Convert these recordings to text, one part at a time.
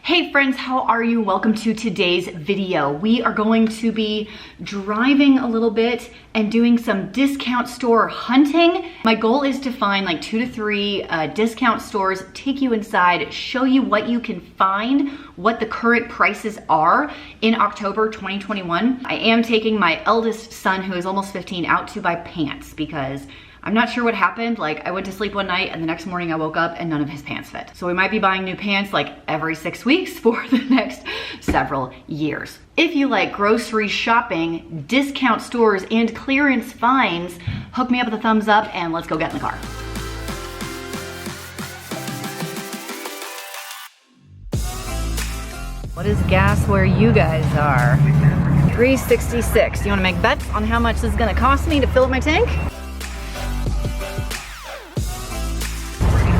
Hey friends, how are you? Welcome to today's video. We are going to be driving a little bit and doing some discount store hunting. My goal is to find like 2 to 3 discount stores, take you inside, show you what you can find, what the current prices are in October 2021. I am taking my eldest son, who is almost 15, out to buy pants because I'm not sure what happened. Like, I went to sleep one night and the next morning I woke up and none of his pants fit. So we might be buying new pants like every 6 weeks for the next several years. If you like grocery shopping, discount stores, and clearance finds, hook me up with a thumbs up and let's go get in the car. What is gas where you guys are? $3.66. You wanna make bets on how much this is gonna cost me to fill up my tank?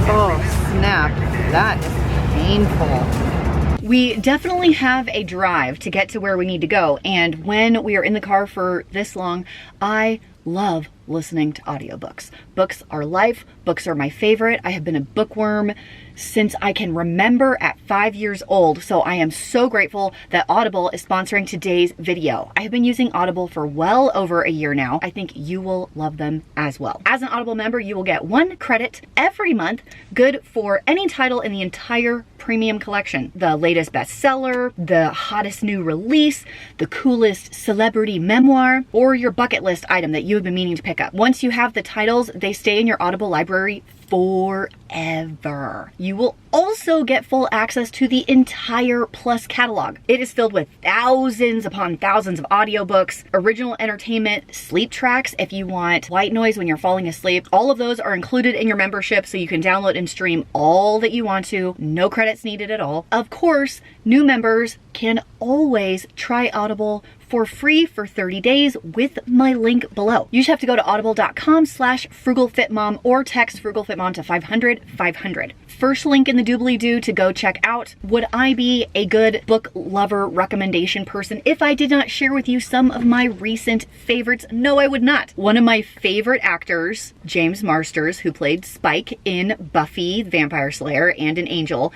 Oh snap, that is painful. We definitely have a drive to get to where we need to go, and when we are in the car for this long, I love listening to audiobooks. Books are life, books are my favorite. I have been a bookworm since I can remember at 5 years old, so I am so grateful that Audible is sponsoring today's video. I have been using Audible for well over a year now. I think you will love them as well. As an Audible member, you will get 1 credit every month, good for any title in the entire premium collection. The latest bestseller, the hottest new release, the coolest celebrity memoir, or your bucket list item that you have been meaning to pick up. Once you have the titles, they stay in your Audible library forever. You will also get full access to the entire Plus catalog. It is filled with thousands upon thousands of audiobooks, original entertainment, sleep tracks if you want white noise when you're falling asleep. All of those are included in your membership, so you can download and stream all that you want to. No credits needed at all. Of course, new members can always try Audible for free for 30 days with my link below. You just have to go to audible.com/frugalfitmom or text frugalfitmom to 500-500. First link in the doobly-doo to go check out. Would I be a good book lover recommendation person if I did not share with you some of my recent favorites? No, I would not. One of my favorite actors, James Marsters, who played Spike in Buffy the Vampire Slayer and in Angel,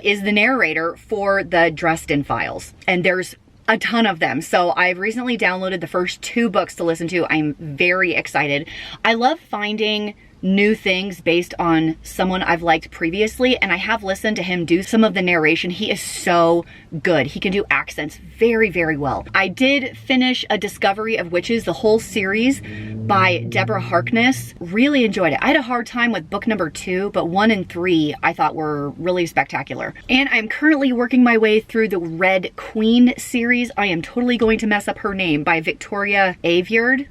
is the narrator for the Dresden Files. And there's a ton of them. So I've recently downloaded the first 2 books to listen to. I'm very excited. I love finding new things based on someone I've liked previously, and I have listened to him do some of the narration. He is so good. He can do accents very, very well. I did finish A Discovery of Witches, the whole series by Deborah Harkness. Really enjoyed it. I had a hard time with book number 2, but 1 and 3 I thought were really spectacular. And I'm currently working my way through the Red Queen series. I am totally going to mess up her name, by Victoria Aveyard,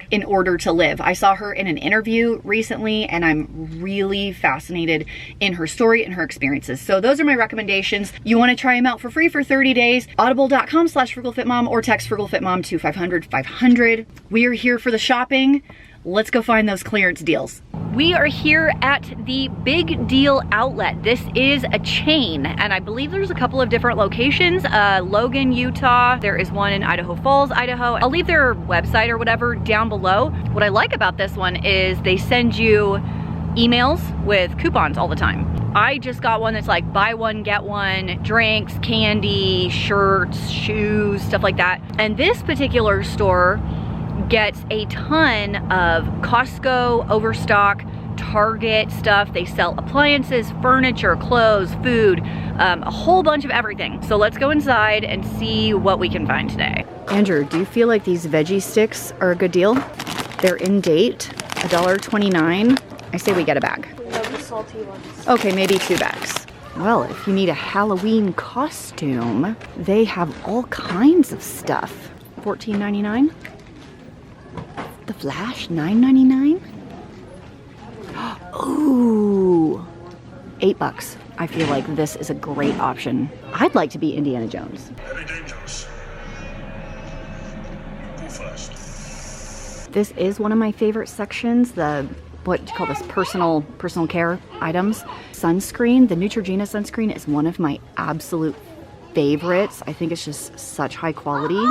In Order to Live. I saw her in an interview recently and I'm really fascinated in her story and her experiences. So those are my recommendations. You want to try them out for free for 30 days, audible.com/frugalfitmom or text frugalfitmom to 500-500. We are here for the shopping. Let's go find those clearance deals. We are here at the Big Deal Outlet. This is a chain, and I believe there's a couple of different locations. Logan, Utah. There is one in Idaho Falls, Idaho. I'll leave their website or whatever down below. What I like about this one is they send you emails with coupons all the time. I just got one that's like buy one, get one, drinks, candy, shirts, shoes, stuff like that. And this particular store gets a ton of Costco, Overstock, Target stuff. They sell appliances, furniture, clothes, food, a whole bunch of everything. So let's go inside and see what we can find today. Andrew, do you feel like these veggie sticks are a good deal? They're in date, $1.29. I say we get a bag. We love the salty ones. Okay, maybe 2 bags. Well, if you need a Halloween costume, they have all kinds of stuff. $14.99. The Flash, $9.99. Ooh, $8. I feel like this is a great option. I'd like to be Indiana Jones. Very dangerous. Go fast. This is one of my favorite sections, the, what do you call this, personal care items. Sunscreen, the Neutrogena sunscreen is one of my absolute favorites. I think it's just such high quality.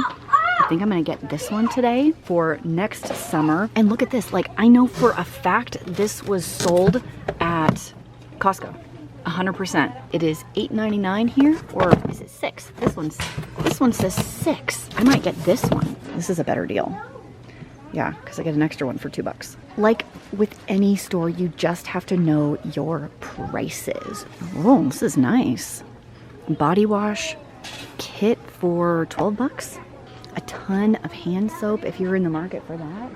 I think I'm gonna get this one today for next summer. And look at this, like I know for a fact this was sold at Costco. 100%. It is $8.99 here, or is it $6? This one says $6. I might get this one. This is a better deal. Yeah, because I get an extra one for $2. Like with any store, you just have to know your prices. Oh, this is nice. Body wash kit for $12. A ton of hand soap if you're in the market for that.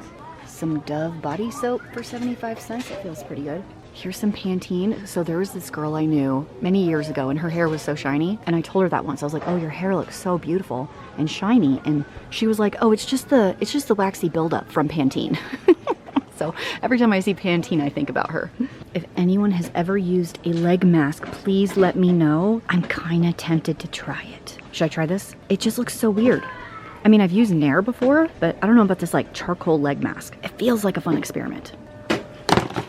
Some Dove body soap for 75 cents. It feels pretty good. Here's some Pantene. So there was this girl I knew many years ago and her hair was so shiny. And I told her that once. I was like, oh, your hair looks so beautiful and shiny. And she was like, oh, it's just the waxy buildup from Pantene. So every time I see Pantene, I think about her. If anyone has ever used a leg mask, please let me know. I'm kind of tempted to try it. Should I try this? It just looks so weird. I mean, I've used Nair before, but I don't know about this like charcoal leg mask. It feels like a fun experiment.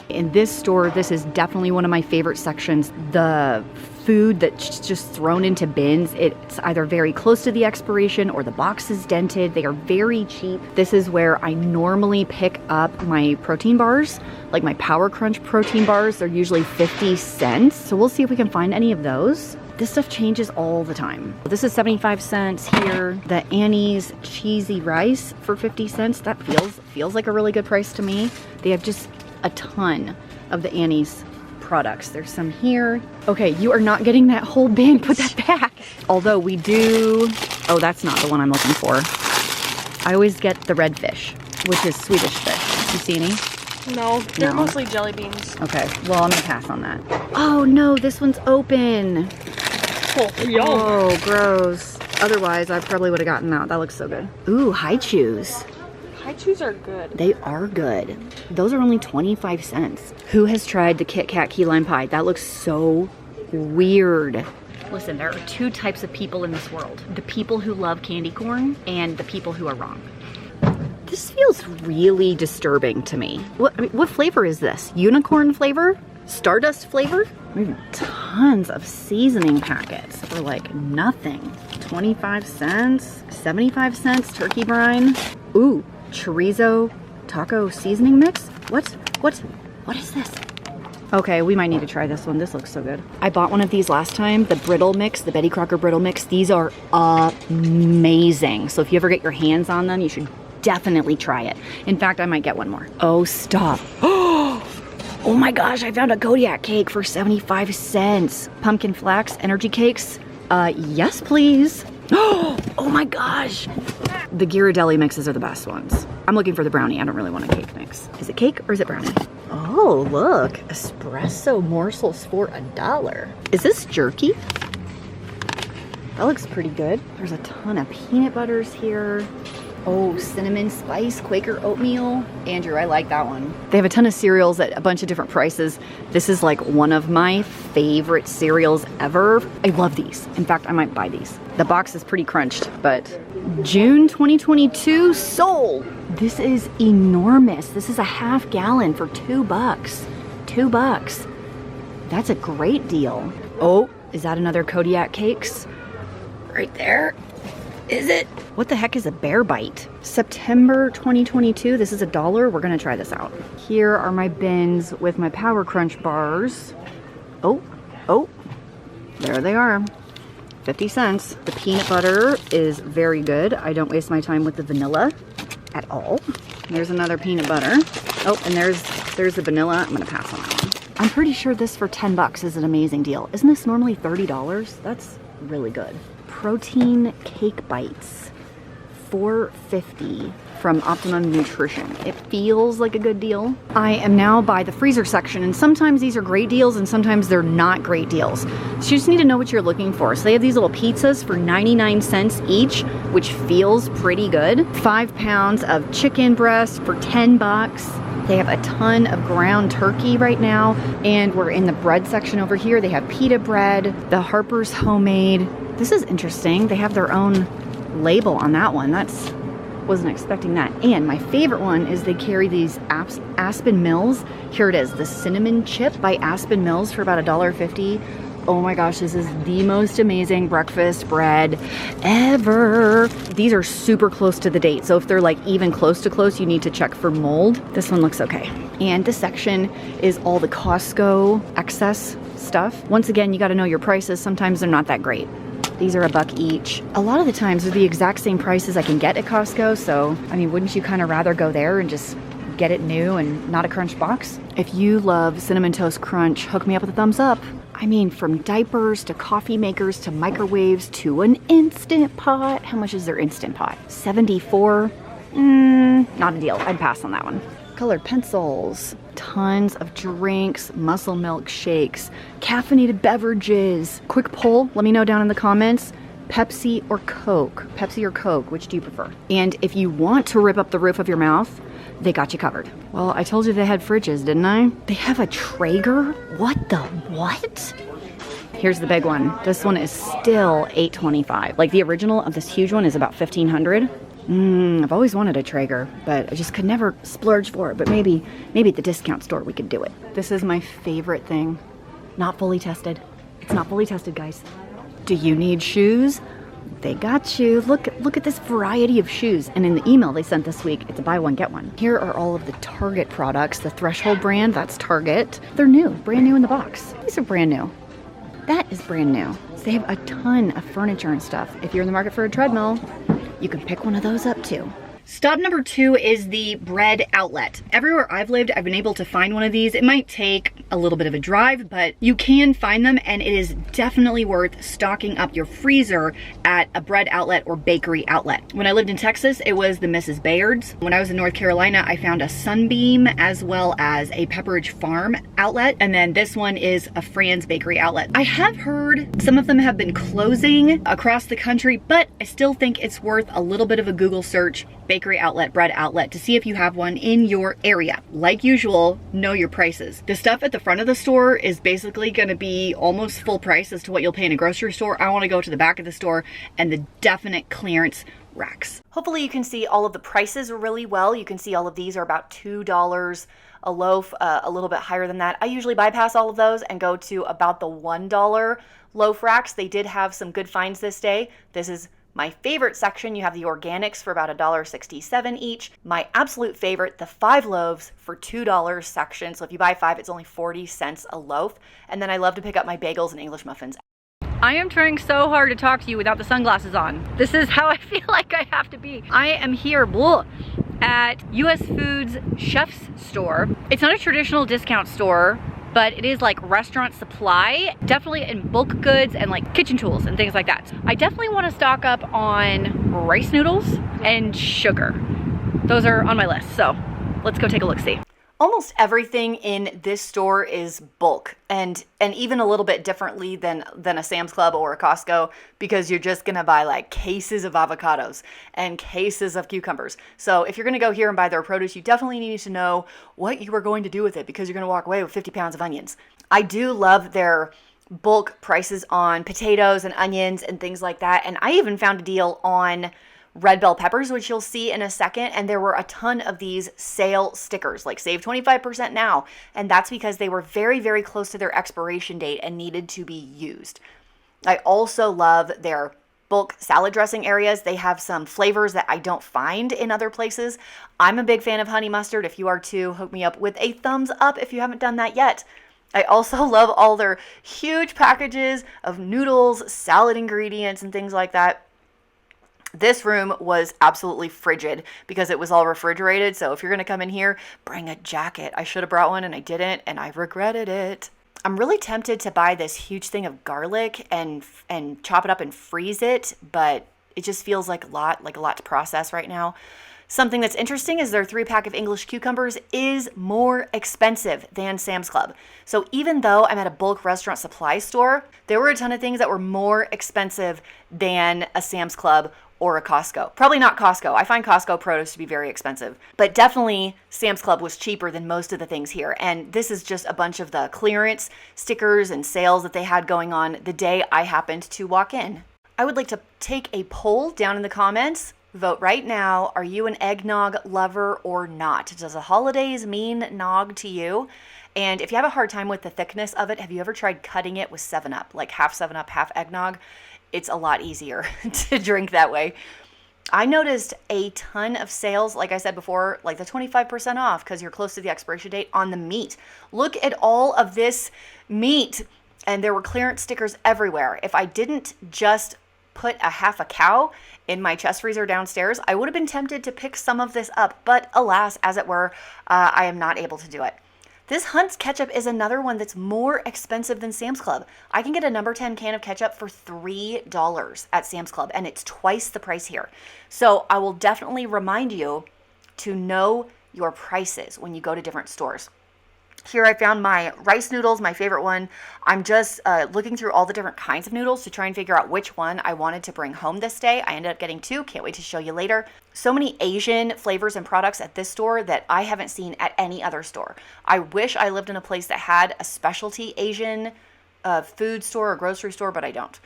In this store, this is definitely one of my favorite sections. The food that's just thrown into bins, it's either very close to the expiration or the box is dented. They are very cheap. This is where I normally pick up my protein bars, like my Power Crunch protein bars. They're usually 50 cents. So we'll see if we can find any of those. This stuff changes all the time. This is 75 cents here. The Annie's cheesy rice for 50 cents. That feels like a really good price to me. They have just a ton of the Annie's products. There's some here. Okay, you are not getting that whole bin. Put that back. Although we do, oh, that's not the one I'm looking for. I always get the red fish, which is Swedish fish. You see any? No, they're mostly jelly beans. Okay, well, I'm gonna pass on that. Oh no, this one's open. Oh, gross. Otherwise, I probably would have gotten that. That looks so good. Ooh, High Chews. High Chews are good. They are good. Those are only 25 cents. Who has tried the Kit Kat key lime pie? That looks so weird. Listen, there are two types of people in this world. The people who love candy corn and the people who are wrong. This feels really disturbing to me. What flavor is this? Unicorn flavor? Stardust flavor? Tons of seasoning packets for like nothing. 25 cents, 75 cents, turkey brine. Ooh, chorizo taco seasoning mix? What is this? Okay, we might need to try this one. This looks so good. I bought one of these last time, the brittle mix, the Betty Crocker brittle mix. These are amazing. So if you ever get your hands on them, you should definitely try it. In fact, I might get one more. Oh, stop. Oh my gosh, I found a Kodiak cake for 75 cents. Pumpkin flax energy cakes. Yes, please. Oh my gosh. The Ghirardelli mixes are the best ones. I'm looking for the brownie. I don't really want a cake mix. Is it cake or is it brownie? Oh, look. Espresso morsels for $1. Is this jerky? That looks pretty good. There's a ton of peanut butters here. Oh, cinnamon spice Quaker oatmeal. Andrew, I like that one. They have a ton of cereals at a bunch of different prices. This is like one of my favorite cereals ever. I love these. In fact, I might buy these. The box is pretty crunched, but June 2022 sold. This is enormous. This is a half gallon for $2. $2. That's a great deal. Oh, is that another Kodiak cakes? Right there. Is it? What the heck is a bear bite? September 2022, this is $1. We're gonna try this out. Here are my bins with my Power Crunch bars. Oh, there they are. 50 cents. The peanut butter is very good. I don't waste my time with the vanilla at all. There's another peanut butter. Oh, and there's the vanilla. I'm gonna pass on that one. I'm pretty sure this for $10 is an amazing deal. Isn't this normally $30? That's really good. Protein cake bites, $4.50 from Optimum Nutrition. It feels like a good deal. I am now by the freezer section, and sometimes these are great deals and sometimes they're not great deals. So you just need to know what you're looking for. So they have these little pizzas for 99 cents each, which feels pretty good. 5 pounds of chicken breast for $10. They have a ton of ground turkey right now, and we're in the bread section over here. They have pita bread, the Harper's Homemade. This is interesting. They have their own label on that one. Wasn't expecting that. And my favorite one is they carry these Aspen Mills. Here it is, the cinnamon chip by Aspen Mills for about $1.50. Oh my gosh, this is the most amazing breakfast bread ever. These are super close to the date. So if they're like even close to close, you need to check for mold. This one looks okay. And this section is all the Costco excess stuff. Once again, you got to know your prices. Sometimes they're not that great. These are $1 each. A lot of the times they're the exact same prices I can get at Costco. So, I mean, wouldn't you kind of rather go there and just get it new and not a Crunch box? If you love Cinnamon Toast Crunch, hook me up with a thumbs up. I mean, from diapers to coffee makers to microwaves to an Instant Pot. How much is their Instant Pot? $74? Not a deal. I'd pass on that one. Colored pencils, tons of drinks, muscle milk shakes, caffeinated beverages. Quick poll, let me know down in the comments. Pepsi or Coke? Pepsi or Coke, which do you prefer? And if you want to rip up the roof of your mouth, they got you covered. Well, I told you they had fridges, didn't I? They have a Traeger? What the what? Here's the big one. This one is still $8.25. Like the original of this huge one is about $1,500. I've always wanted a Traeger, but I just could never splurge for it. But maybe at the discount store we could do it. This is my favorite thing. Not fully tested. It's not fully tested, guys. Do you need shoes? They got you. Look at this variety of shoes. And in the email they sent this week, it's a buy one, get one. Here are all of the Target products. The Threshold brand, that's Target. They're new, brand new in the box. These are brand new. That is brand new. So they have a ton of furniture and stuff. If you're in the market for a treadmill, you can pick one of those up too. Stop number 2 is the bread outlet. Everywhere I've lived, I've been able to find one of these. It might take a little bit of a drive, but you can find them, and it is definitely worth stocking up your freezer at a bread outlet or bakery outlet. When I lived in Texas, it was the Mrs. Bayard's. When I was in North Carolina, I found a Sunbeam as well as a Pepperidge Farm outlet, and then this one is a Fran's Bakery outlet. I have heard some of them have been closing across the country, but I still think it's worth a little bit of a Google search. Bakery outlet, bread outlet, to see if you have one in your area. Like usual, know your prices. The stuff at the front of the store is basically going to be almost full price as to what you'll pay in a grocery store. I want to go to the back of the store and the definite clearance racks. Hopefully you can see all of the prices really well. You can see all of these are about $2 a loaf, a little bit higher than that. I usually bypass all of those and go to about the $1 loaf racks. They did have some good finds this day. This is my favorite section. You have the organics for about $1.67 each. My absolute favorite, the 5 loaves for $2 section. So if you buy 5, it's only 40 cents a loaf. And then I love to pick up my bagels and English muffins. I am trying so hard to talk to you without the sunglasses on. This is how I feel like I have to be. I am here, at US Foods Chef's Store. It's not a traditional discount store, but it is like restaurant supply, definitely in bulk goods and like kitchen tools and things like that. I definitely want to stock up on rice noodles and sugar. Those are on my list, so let's go take a look-see. Almost everything in this store is bulk, and even a little bit differently than a Sam's Club or a Costco, because you're just gonna buy like cases of avocados and cases of cucumbers. So if you're gonna go here and buy their produce, you definitely need to know what you are going to do with it, because you're gonna walk away with 50 pounds of onions. I do love their bulk prices on potatoes and onions and things like that, and I even found a deal on red bell peppers, which you'll see in a second, and there were a ton of these sale stickers, like save 25% now, and that's because they were very, very close to their expiration date and needed to be used. I also love their bulk salad dressing areas. They have some flavors that I don't find in other places. I'm a big fan of honey mustard. If you are too, hook me up with a thumbs up if you haven't done that yet. I also love all their huge packages of noodles, salad ingredients, and things like that. This room was absolutely frigid because it was all refrigerated. So if you're going to come in here, bring a jacket. I should have brought one and I didn't, and I regretted it. I'm really tempted to buy this huge thing of garlic and chop it up and freeze it, but it just feels like a lot to process right now. Something that's interesting is their 3-pack of English cucumbers is more expensive than Sam's Club. So even though I'm at a bulk restaurant supply store, there were a ton of things that were more expensive than a Sam's Club or a Costco. Probably not Costco. I find Costco produce to be very expensive, but definitely Sam's Club was cheaper than most of the things here. And this is just a bunch of the clearance stickers and sales that they had going on the day I happened to walk in. I would like to take a poll down in the comments. Vote right now. Are you an eggnog lover or not? Does the holidays mean nog to you? And if you have a hard time with the thickness of it, have you ever tried cutting it with 7-Up? Like half 7-Up, half eggnog? It's a lot easier to drink that way. I noticed a ton of sales, like I said before, like the 25% off because you're close to the expiration date on the meat. Look at all of this meat. and there were clearance stickers everywhere. If I didn't just put a half a cow in my chest freezer downstairs, I would have been tempted to pick some of this up, but alas, as it were, I am not able to do it. This Hunt's ketchup is another one that's more expensive than Sam's Club. I can get a number 10 can of ketchup for $3 at Sam's Club, and it's twice the price here. So I will definitely remind you to know your prices when you go to different stores. Here I found my rice noodles, my favorite one. I'm just looking through all the different kinds of noodles to try and figure out which one I wanted to bring home this day. I ended up getting 2. Can't wait to show you later. So many Asian flavors and products at this store that I haven't seen at any other store. I wish I lived in a place that had a specialty Asian food store or grocery store, but I don't.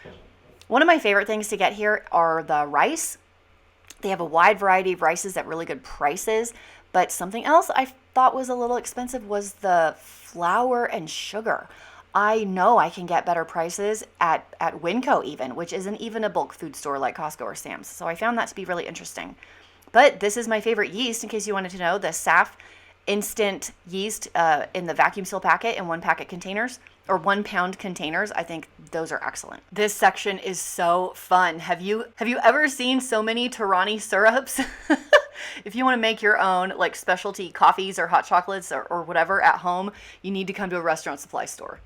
One of my favorite things to get here are the rice. They have a wide variety of rices at really good prices, but something else I thought was a little expensive was the flour and sugar. I know I can get better prices at Winco even, which isn't even a bulk food store like Costco or Sam's. So I found that to be really interesting. But this is my favorite yeast, in case you wanted to know, the SAF instant yeast in the vacuum seal packet in 1 packet containers or 1 pound containers. I think those are excellent. This section is so fun. Have you ever seen so many Torani syrups? If you want to make your own like specialty coffees or hot chocolates or whatever at home, you need to come to a restaurant supply store.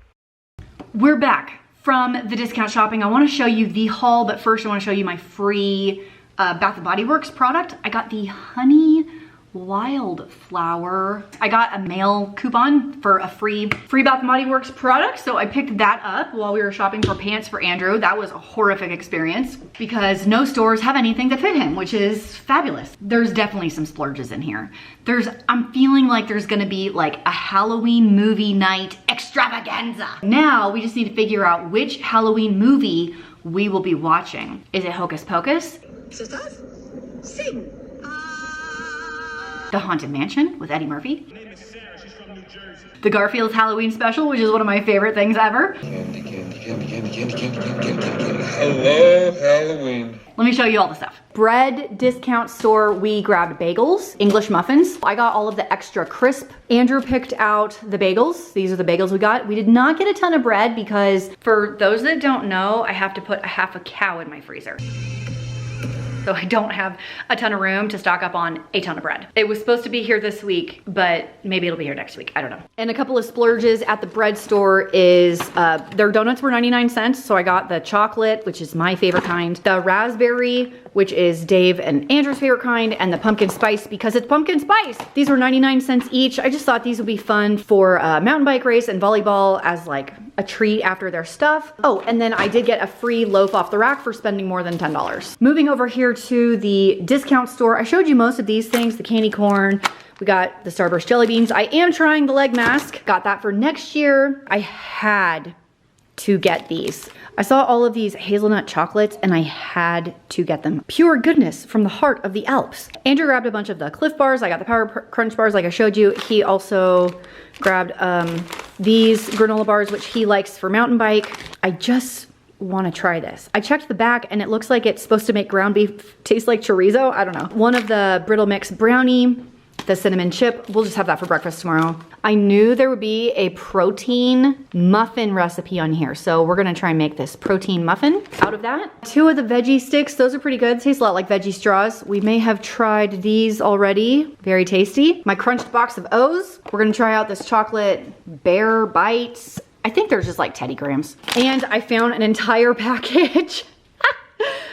We're back from the discount shopping. I want to show you the haul, but first I want to show you my free Bath & Body Works product. I got the Honey Wildflower. I got a mail coupon for a free Bath & Body Works product, so I picked that up while we were shopping for pants for Andrew. That was a horrific experience because no stores have anything that fit him, which is fabulous. There's definitely some splurges in here. I'm feeling like there's gonna be like a Halloween movie night extravaganza. Now we just need to figure out which Halloween movie we will be watching. Is it Hocus Pocus? Sing. The Haunted Mansion with Eddie Murphy. The Garfield's Halloween special, which is one of my favorite things ever. Candy. Hello, Halloween. Let me show you all the stuff. Bread discount store, we grabbed bagels, English muffins. I got all of the extra crisp. Andrew picked out the bagels. These are the bagels we got. We did not get a ton of bread because for those that don't know, I have to put a half a cow in my freezer. So I don't have a ton of room to stock up on a ton of bread. It was supposed to be here this week, but maybe it'll be here next week. I don't know. And a couple of splurges at the bread store is, their donuts were 99 cents. So I got the chocolate, which is my favorite kind, the raspberry, which is Dave and Andrew's favorite kind, and the pumpkin spice because it's pumpkin spice. These were 99 cents each. I just thought these would be fun for a mountain bike race and volleyball as like a treat after their stuff. Oh, and then I did get a free loaf off the rack for spending more than $10. Moving over here to the discount store. I showed you most of these things, the candy corn. We got the Starburst jelly beans. I am trying the leg mask. Got that for next year. I had to get these. I saw all of these hazelnut chocolates and I had to get them. Pure goodness from the heart of the Alps. Andrew grabbed a bunch of the Cliff bars. I got the Power Crunch bars like I showed you. He also grabbed these granola bars, which he likes for mountain bike. I just want to try this. I checked the back and it looks like it's supposed to make ground beef taste like chorizo. I don't know. One of the Brittle Mix brownie, the cinnamon chip. We'll just have that for breakfast tomorrow. I knew there would be a protein muffin recipe on here, so we're gonna try and make this protein muffin out of that. 2 of the veggie sticks, those are pretty good. Taste a lot like veggie straws. We may have tried these already. Very tasty. My crunched box of O's. We're gonna try out this chocolate bear bites. I think they're just like Teddy Grahams. And I found an entire package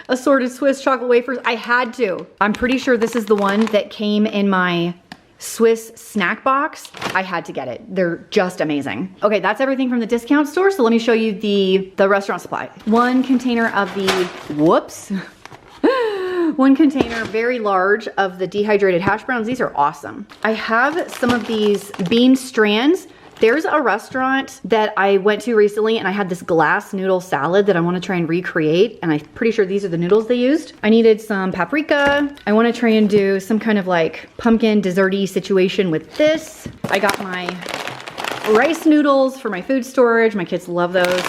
assorted Swiss chocolate wafers. I had to. I'm pretty sure this is the one that came in my Swiss snack box. I had to get it. They're just amazing. Okay, that's everything from the discount store. So let me show you the restaurant supply. 1 container of the, whoops. 1 container, very large, of the dehydrated hash browns. These are awesome. I have some of these bean strands. There's a restaurant that I went to recently and I had this glass noodle salad that I want to try and recreate, and I'm pretty sure these are the noodles they used. I needed some paprika. I want to try and do some kind of like pumpkin desserty situation with this. I got my rice noodles for my food storage. My kids love those.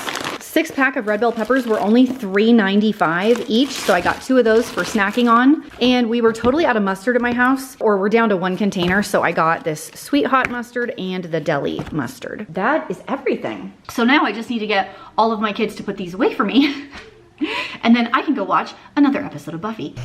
6-pack of red bell peppers were only $3.95 each, so I got 2 of those for snacking on. And we were totally out of mustard at my house, or we're down to 1 container, so I got this sweet hot mustard and the deli mustard. That is everything. So now I just need to get all of my kids to put these away for me, and then I can go watch another episode of Buffy.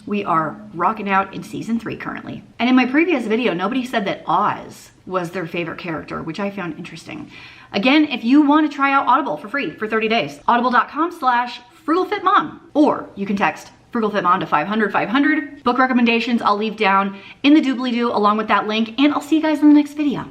We are rocking out in season 3 currently. And in my previous video, nobody said that Oz was their favorite character, which I found interesting. Again, if you want to try out Audible for free for 30 days, audible.com/frugalfitmom, or you can text frugalfitmom to 500-500. Book recommendations I'll leave down in the doobly-doo along with that link, and I'll see you guys in the next video.